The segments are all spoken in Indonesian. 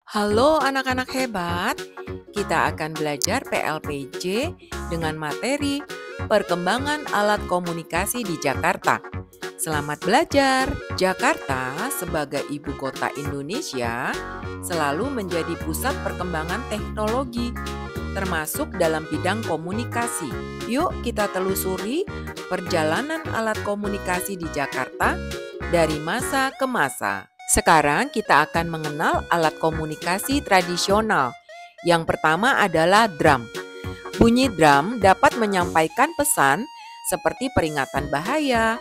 Halo anak-anak hebat, kita akan belajar PLPJ dengan materi perkembangan alat komunikasi di Jakarta. Selamat belajar! Jakarta sebagai ibu kota Indonesia selalu menjadi pusat perkembangan teknologi, termasuk dalam bidang komunikasi. Yuk kita telusuri perjalanan alat komunikasi di Jakarta dari masa ke masa. Sekarang kita akan mengenal alat komunikasi tradisional. Yang pertama adalah drum. Bunyi drum dapat menyampaikan pesan seperti peringatan bahaya,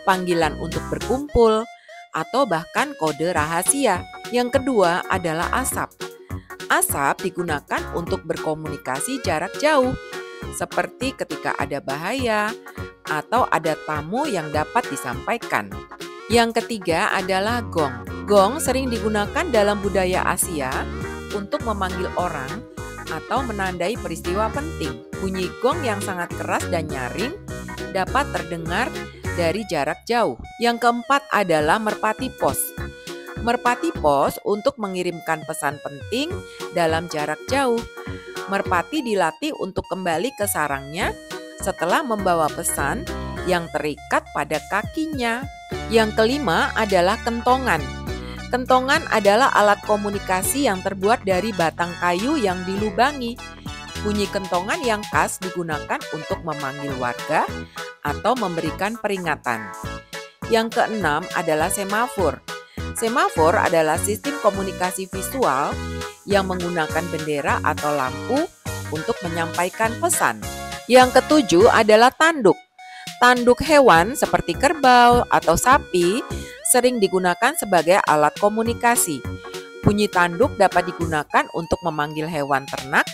panggilan untuk berkumpul, atau bahkan kode rahasia. Yang kedua adalah asap. Asap digunakan untuk berkomunikasi jarak jauh, seperti ketika ada bahaya atau ada tamu yang dapat disampaikan. Yang ketiga adalah gong. Gong sering digunakan dalam budaya Asia untuk memanggil orang atau menandai peristiwa penting. Bunyi gong yang sangat keras dan nyaring dapat terdengar dari jarak jauh. Yang keempat adalah merpati pos. Merpati pos untuk mengirimkan pesan penting dalam jarak jauh. Merpati dilatih untuk kembali ke sarangnya setelah membawa pesan yang terikat pada kakinya. Yang kelima adalah kentongan. Kentongan adalah alat komunikasi yang terbuat dari batang kayu yang dilubangi. Bunyi kentongan yang khas digunakan untuk memanggil warga atau memberikan peringatan. Yang keenam adalah semafor. Semafor adalah sistem komunikasi visual yang menggunakan bendera atau lampu untuk menyampaikan pesan. Yang ketujuh adalah tanduk. Tanduk hewan seperti kerbau atau sapi sering digunakan sebagai alat komunikasi. Bunyi tanduk dapat digunakan untuk memanggil hewan ternak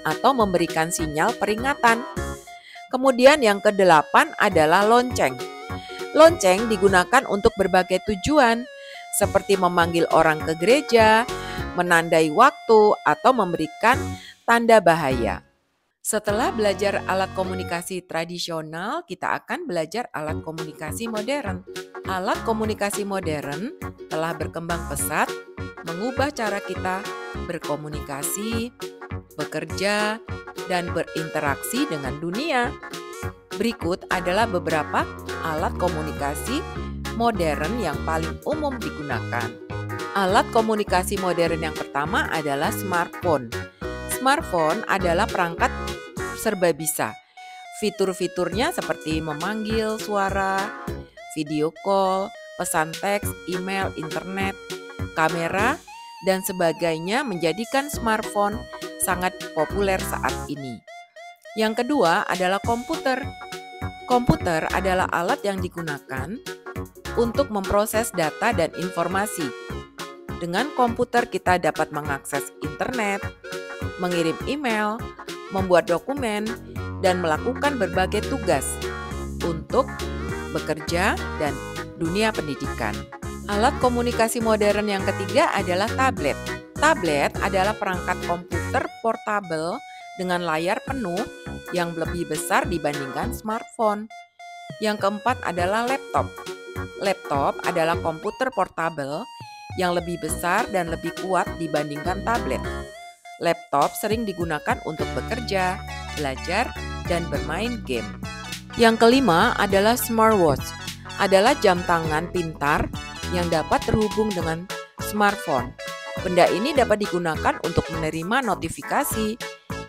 atau memberikan sinyal peringatan. Kemudian yang kedelapan adalah lonceng. Lonceng digunakan untuk berbagai tujuan, seperti memanggil orang ke gereja, menandai waktu, atau memberikan tanda bahaya. Setelah belajar alat komunikasi tradisional, kita akan belajar alat komunikasi modern. Alat komunikasi modern telah berkembang pesat, mengubah cara kita berkomunikasi, bekerja, dan berinteraksi dengan dunia. Berikut adalah beberapa alat komunikasi modern yang paling umum digunakan. Alat komunikasi modern yang pertama adalah smartphone. Smartphone adalah perangkat serba bisa. Fitur-fiturnya seperti memanggil suara, video call, pesan teks, email, internet, kamera, dan sebagainya menjadikan smartphone sangat populer saat ini. Yang kedua adalah komputer. Komputer adalah alat yang digunakan untuk memproses data dan informasi. Dengan komputer kita dapat mengakses internet, mengirim email, membuat dokumen, dan melakukan berbagai tugas untuk bekerja dan dunia pendidikan. Alat komunikasi modern yang ketiga adalah tablet. Tablet adalah perangkat komputer portabel dengan layar penuh yang lebih besar dibandingkan smartphone. Yang keempat adalah laptop. Laptop adalah komputer portabel yang lebih besar dan lebih kuat dibandingkan tablet. Laptop sering digunakan untuk bekerja, belajar, dan bermain game. Yang kelima adalah smartwatch. Adalah jam tangan pintar yang dapat terhubung dengan smartphone. Benda ini dapat digunakan untuk menerima notifikasi,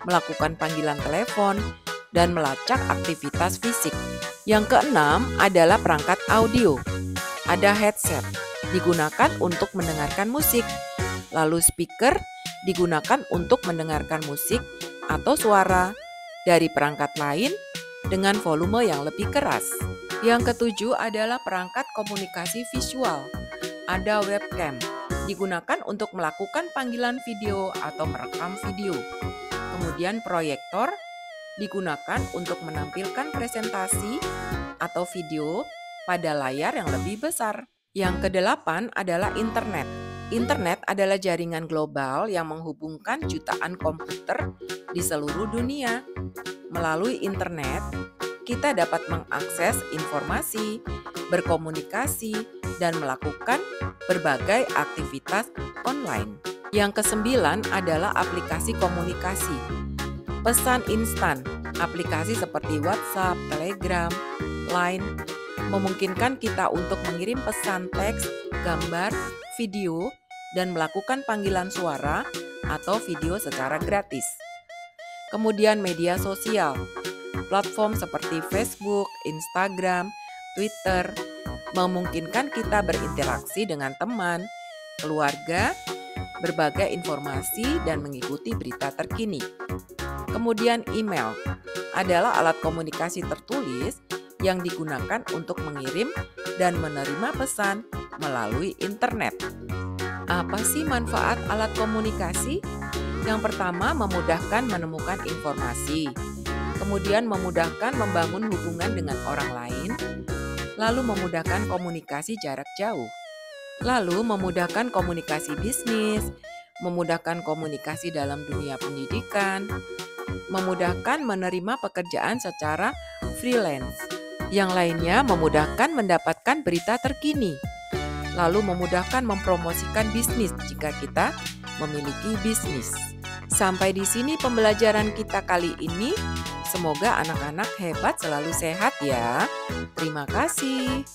melakukan panggilan telepon, dan melacak aktivitas fisik. Yang keenam adalah perangkat audio. Ada headset, digunakan untuk mendengarkan musik. Lalu speaker digunakan untuk mendengarkan musik atau suara dari perangkat lain dengan volume yang lebih keras. Yang ketujuh adalah perangkat komunikasi visual. Ada webcam, digunakan untuk melakukan panggilan video atau merekam video. Kemudian proyektor digunakan untuk menampilkan presentasi atau video pada layar yang lebih besar. Yang kedelapan adalah internet. Internet adalah jaringan global yang menghubungkan jutaan komputer di seluruh dunia. Melalui internet, kita dapat mengakses informasi, berkomunikasi, dan melakukan berbagai aktivitas online. Yang kesembilan adalah aplikasi komunikasi. Pesan instan, aplikasi seperti WhatsApp, Telegram, Line, memungkinkan kita untuk mengirim pesan teks, gambar, video, dan melakukan panggilan suara atau video secara gratis. Kemudian media sosial, platform seperti Facebook, Instagram, Twitter, memungkinkan kita berinteraksi dengan teman, keluarga, berbagai informasi, dan mengikuti berita terkini. Kemudian email adalah alat komunikasi tertulis yang digunakan untuk mengirim dan menerima pesan melalui internet. Apa sih manfaat alat komunikasi? Yang pertama, memudahkan menemukan informasi, kemudian memudahkan membangun hubungan dengan orang lain, lalu memudahkan komunikasi jarak jauh, lalu memudahkan komunikasi bisnis, memudahkan komunikasi dalam dunia pendidikan, memudahkan menerima pekerjaan secara freelance. Yang lainnya memudahkan mendapatkan berita terkini, lalu memudahkan mempromosikan bisnis jika kita memiliki bisnis. Sampai di sini pembelajaran kita kali ini. Semoga anak-anak hebat selalu sehat ya. Terima kasih.